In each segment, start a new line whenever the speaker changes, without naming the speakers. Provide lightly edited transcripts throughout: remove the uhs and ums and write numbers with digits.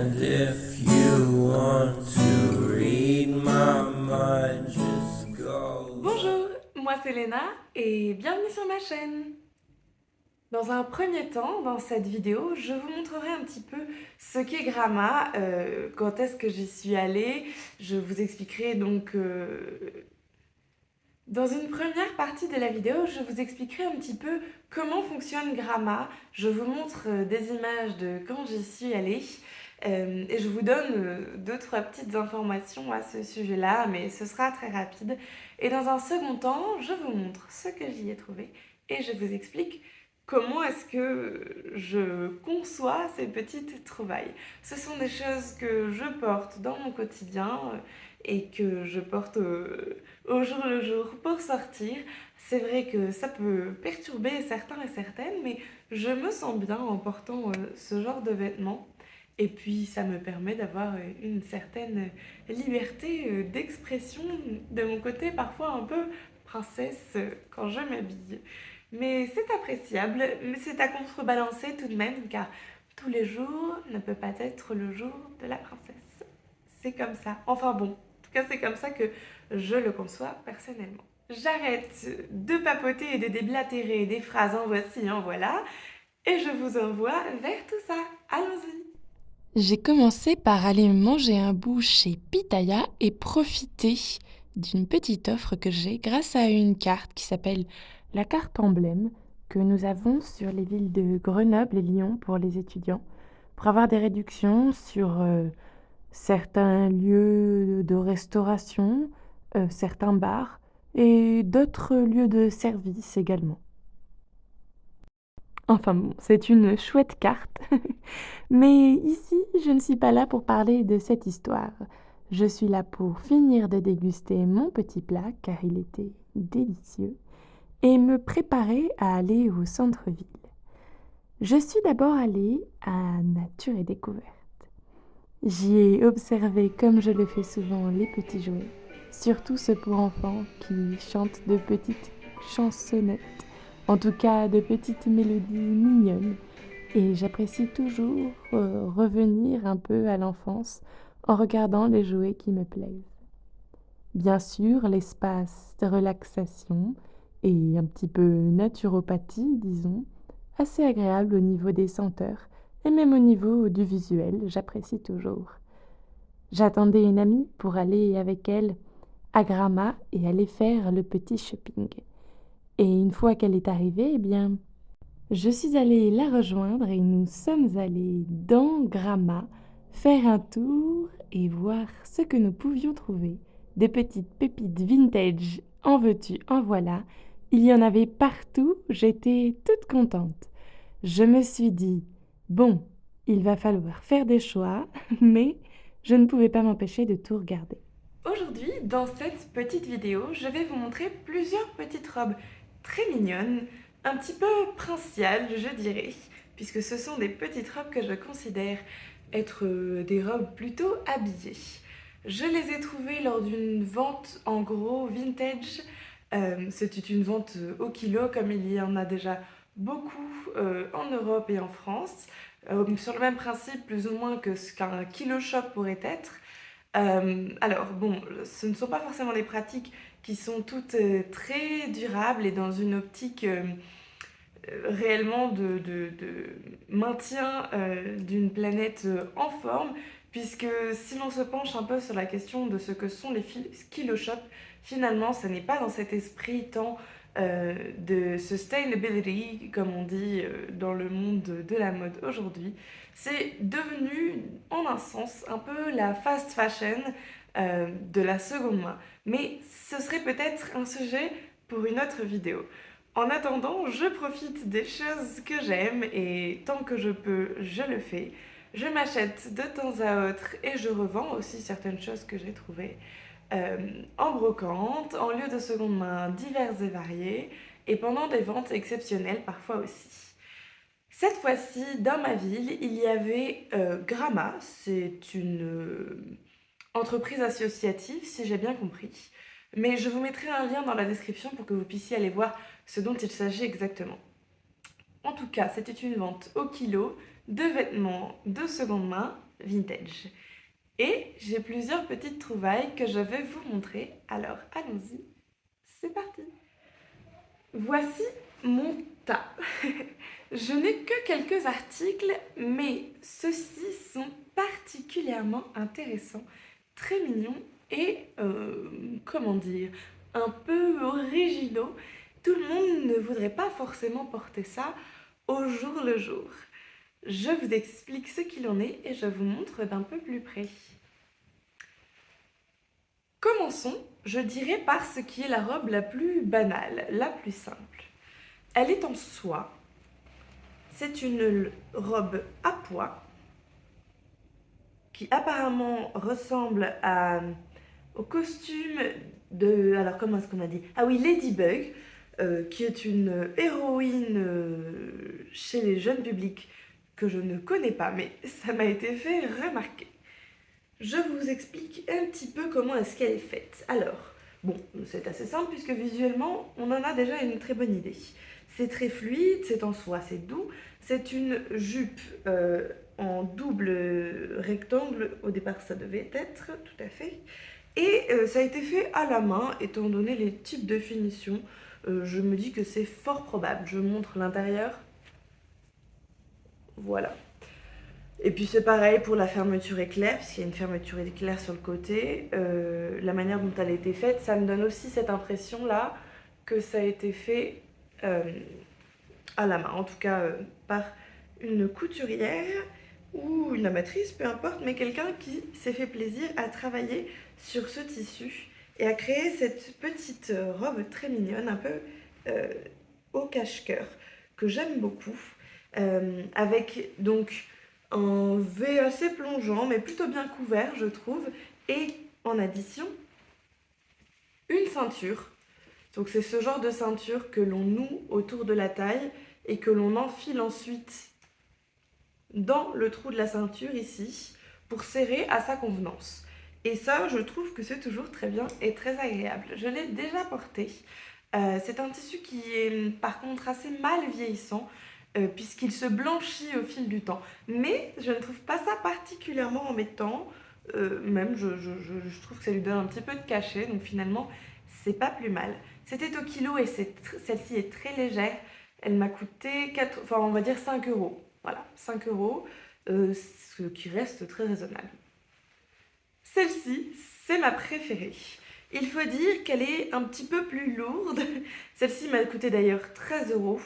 And if you want to read my mind, just go.
Bonjour, moi c'est Léna et bienvenue sur ma chaîne. Dans un premier temps, dans cette vidéo, je vous montrerai un petit peu ce qu'est Gramma, quand est-ce que j'y suis allée. Je vous expliquerai donc dans une première partie de la vidéo, je vous expliquerai un petit peu comment fonctionne Gramma. Je vous montre des images de quand j'y suis allée et je vous donne deux, trois petites informations à ce sujet-là, mais ce sera très rapide. Et dans un second temps, je vous montre ce que j'y ai trouvé et je vous explique comment est-ce que je conçois ces petites trouvailles. Ce sont des choses que je porte dans mon quotidien et que je porte au jour le jour pour sortir. C'est vrai que ça peut perturber certains et certaines, mais je me sens bien en portant ce genre de vêtements. Et puis ça me permet d'avoir une certaine liberté d'expression de mon côté, parfois un peu princesse quand je m'habille. Mais c'est appréciable, mais c'est à contrebalancer tout de même, car tous les jours ne peut pas être le jour de la princesse. C'est comme ça. Enfin bon, en tout cas c'est comme ça que je le conçois personnellement. J'arrête de papoter et de déblatérer des phrases en voici, en voilà, et je vous envoie vers tout ça. Allons-y. J'ai commencé par aller manger un bout chez Pitaya et profiter d'une petite offre que j'ai grâce à une carte qui s'appelle la carte emblème que nous avons sur les villes de Grenoble et Lyon pour les étudiants pour avoir des réductions sur certains lieux de restauration, certains bars et d'autres lieux de service également. Enfin bon, c'est une chouette carte. Mais ici, je ne suis pas là pour parler de cette histoire. Je suis là pour finir de déguster mon petit plat, car il était délicieux, et me préparer à aller au centre-ville. Je suis d'abord allée à Nature et Découverte. J'y ai observé, comme je le fais souvent, les petits jouets, surtout ceux pour enfants qui chantent de petites chansonnettes, en tout cas de petites mélodies mignonnes. Et j'apprécie toujours revenir un peu à l'enfance en regardant les jouets qui me plaisent. Bien sûr, l'espace de relaxation et un petit peu naturopathie, disons, assez agréable au niveau des senteurs et même au niveau du visuel, j'apprécie toujours. J'attendais une amie pour aller avec elle à Gramma et aller faire le petit shopping. Et une fois qu'elle est arrivée, eh bien, je suis allée la rejoindre et nous sommes allés dans Gramma faire un tour et voir ce que nous pouvions trouver. Des petites pépites vintage, en veux-tu, en voilà. Il y en avait partout, j'étais toute contente. Je me suis dit, bon, il va falloir faire des choix, mais je ne pouvais pas m'empêcher de tout regarder. Aujourd'hui, dans cette petite vidéo, je vais vous montrer plusieurs petites robes très mignonnes, un petit peu princiales, je dirais, puisque ce sont des petites robes que je considère être des robes plutôt habillées. Je les ai trouvées lors d'une vente en gros vintage. C'était une vente au kilo, comme il y en a déjà beaucoup en Europe et en France, sur le même principe plus ou moins que ce qu'un kilo shop pourrait être. Alors bon, ce ne sont pas forcément des pratiques qui sont toutes très durables et dans une optique réellement de maintien d'une planète en forme, puisque si l'on se penche un peu sur la question de ce que sont les kilo shops, finalement, ce n'est pas dans cet esprit tant de sustainability, comme on dit dans le monde de la mode aujourd'hui. C'est devenu, en un sens, un peu la fast fashion de la seconde main. Mais ce serait peut-être un sujet pour une autre vidéo. En attendant, je profite des choses que j'aime et tant que je peux, je le fais. Je m'achète de temps à autre et je revends aussi certaines choses que j'ai trouvées en brocante, en lieu de seconde main divers et variés et pendant des ventes exceptionnelles parfois aussi. Cette fois-ci, dans ma ville, il y avait Gramma, c'est une entreprise associative si j'ai bien compris. Mais je vous mettrai un lien dans la description pour que vous puissiez aller voir ce dont il s'agit exactement. En tout cas, c'était une vente au kilo de vêtements de seconde main vintage. Et j'ai plusieurs petites trouvailles que je vais vous montrer. Alors allons-y, c'est parti. Voici mon tas. Je n'ai que quelques articles, mais ceux-ci sont particulièrement intéressants, très mignons et, comment dire, un peu originaux. Tout le monde ne voudrait pas forcément porter ça au jour le jour. Je vous explique ce qu'il en est et je vous montre d'un peu plus près. Commençons, je dirais, par ce qui est la robe la plus banale, la plus simple. Elle est en soie. C'est une robe à pois qui apparemment ressemble au costume de... Alors comment est-ce qu'on a dit? Ah oui, Ladybug, qui est une héroïne chez les jeunes publics que je ne connais pas, mais ça m'a été fait remarquer. Je vous explique un petit peu comment est-ce qu'elle est faite. Alors, bon, c'est assez simple puisque visuellement, on en a déjà une très bonne idée. C'est très fluide, c'est en soie, c'est doux. C'est une jupe en double rectangle. Au départ, ça devait être, tout à fait. Et ça a été fait à la main, étant donné les types de finition. Je me dis que c'est fort probable. Je montre l'intérieur. Voilà. Et puis c'est pareil pour la fermeture éclair, puisqu'il y a une fermeture éclair sur le côté. La manière dont elle a été faite, ça me donne aussi cette impression-là que ça a été fait à la main, en tout cas par une couturière ou une amatrice, peu importe, mais quelqu'un qui s'est fait plaisir à travailler sur ce tissu et à créer cette petite robe très mignonne, un peu au cache-cœur, que j'aime beaucoup, avec donc un V assez plongeant, mais plutôt bien couvert, je trouve, et en addition, une ceinture. Donc c'est ce genre de ceinture que l'on noue autour de la taille et que l'on enfile ensuite dans le trou de la ceinture ici pour serrer à sa convenance. Et ça, je trouve que c'est toujours très bien et très agréable. Je l'ai déjà porté. C'est un tissu qui est par contre assez mal vieillissant puisqu'il se blanchit au fil du temps. Mais je ne trouve pas ça particulièrement embêtant. Même je trouve que ça lui donne un petit peu de cachet. Donc finalement, c'est pas plus mal. C'était au kilo et celle-ci est très légère. Elle m'a coûté on va dire 5 euros. Voilà, 5 euros, ce qui reste très raisonnable. Celle-ci, c'est ma préférée. Il faut dire qu'elle est un petit peu plus lourde. Celle-ci m'a coûté d'ailleurs 13 euros.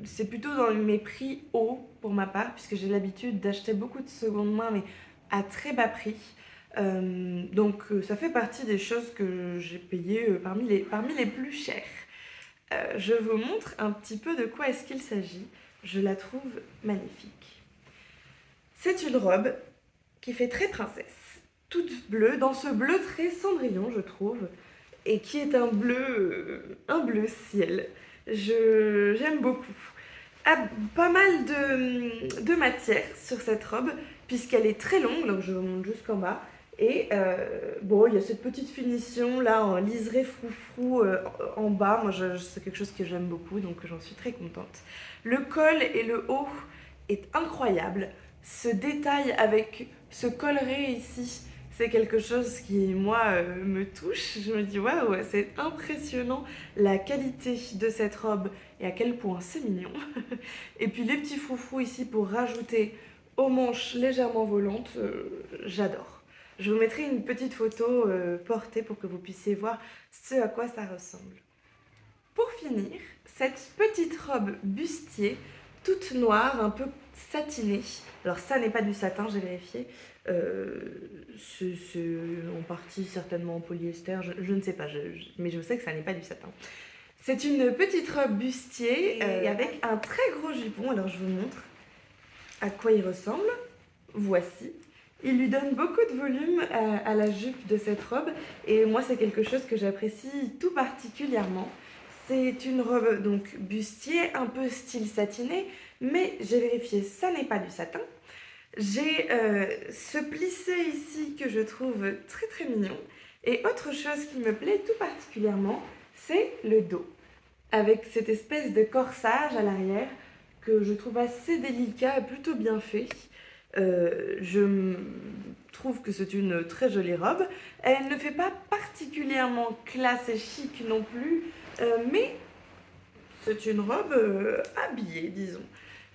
C'est plutôt dans mes prix hauts pour ma part, puisque j'ai l'habitude d'acheter beaucoup de seconde main, mais à très bas prix. Donc ça fait partie des choses que j'ai payées parmi les plus chères. Je vous montre un petit peu de quoi est-ce qu'il s'agit. Je la trouve magnifique. C'est une robe qui fait très princesse, toute bleue, dans ce bleu très cendrillon, je trouve, et qui est un bleu ciel. J'aime beaucoup. Pas mal de matière sur cette robe, puisqu'elle est très longue, donc je monte jusqu'en bas. Et bon, il y a cette petite finition là en liseré froufrou en bas. Moi, c'est quelque chose que j'aime beaucoup, donc j'en suis très contente. Le col et le haut est incroyable. Ce détail avec ce colleré ici, c'est quelque chose qui, moi, me touche. Je me dis, waouh, c'est impressionnant la qualité de cette robe et à quel point c'est mignon. Et puis les petits froufrous ici pour rajouter aux manches légèrement volantes, j'adore. Je vous mettrai une petite photo portée pour que vous puissiez voir ce à quoi ça ressemble. Pour finir, cette petite robe bustier, toute noire, un peu satinée. Alors ça n'est pas du satin, j'ai vérifié. C'est en partie certainement en polyester, je ne sais pas, mais je sais que ça n'est pas du satin. C'est une petite robe bustier et avec un très gros jupon. Alors je vous montre à quoi il ressemble. Voici. Il lui donne beaucoup de volume à la jupe de cette robe et moi c'est quelque chose que j'apprécie tout particulièrement. C'est une robe donc bustier, un peu style satiné, mais j'ai vérifié, ça n'est pas du satin. J'ai ce plissé ici que je trouve très très mignon. Et autre chose qui me plaît tout particulièrement, c'est le dos. Avec cette espèce de corsage à l'arrière que je trouve assez délicat et plutôt bien fait. Je trouve que c'est une très jolie robe. Elle ne fait pas particulièrement classe et chic non plus, mais c'est une robe habillée, disons.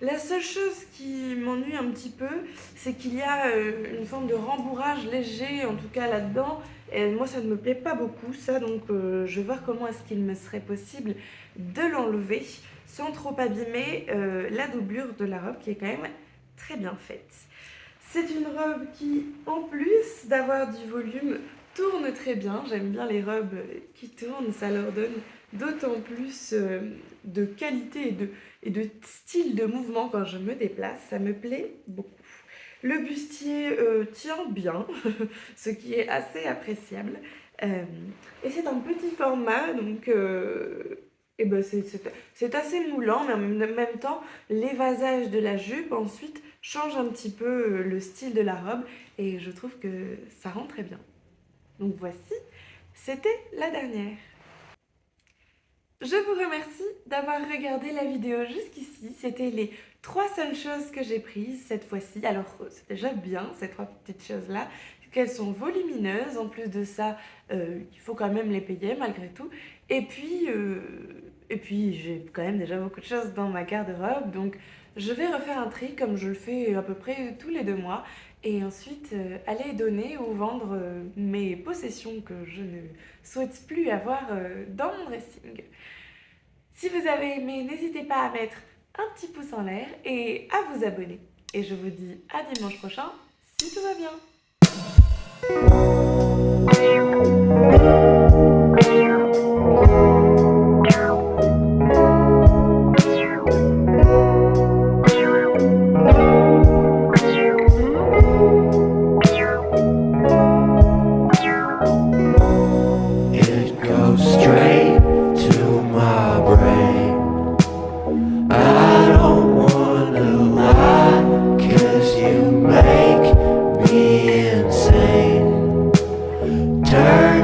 La seule chose qui m'ennuie un petit peu, c'est qu'il y a une forme de rembourrage léger, en tout cas là-dedans. Et moi, ça ne me plaît pas beaucoup, ça. Donc, je vais voir comment est-ce qu'il me serait possible de l'enlever sans trop abîmer la doublure de la robe qui est quand même très bien faite. C'est une robe qui, en plus d'avoir du volume, tourne très bien. J'aime bien les robes qui tournent, ça leur donne d'autant plus de qualité et de style de mouvement quand je me déplace. Ça me plaît beaucoup. Le bustier tient bien, ce qui est assez appréciable. Et c'est un petit format, donc et ben c'est assez moulant, mais en même temps, l'évasage de la jupe ensuite change un petit peu le style de la robe et je trouve que ça rend très bien. Donc voici, c'était la dernière. Je vous remercie d'avoir regardé la vidéo jusqu'ici. C'était les 3 seules choses que j'ai prises cette fois-ci. Alors c'est déjà bien ces 3 petites choses-là, qu'elles sont volumineuses. En plus de ça, il faut quand même les payer malgré tout. Et puis j'ai quand même déjà beaucoup de choses dans ma garde-robe. Donc je vais refaire un tri comme je le fais à peu près tous les 2 mois. Et ensuite aller donner ou vendre mes possessions que je ne souhaite plus avoir dans mon dressing. Si vous avez aimé, n'hésitez pas à mettre un petit pouce en l'air et à vous abonner. Et je vous dis à dimanche prochain si tout va bien.
It goes straight to my brain. I don't wanna lie, 'cause you make me insane. Turn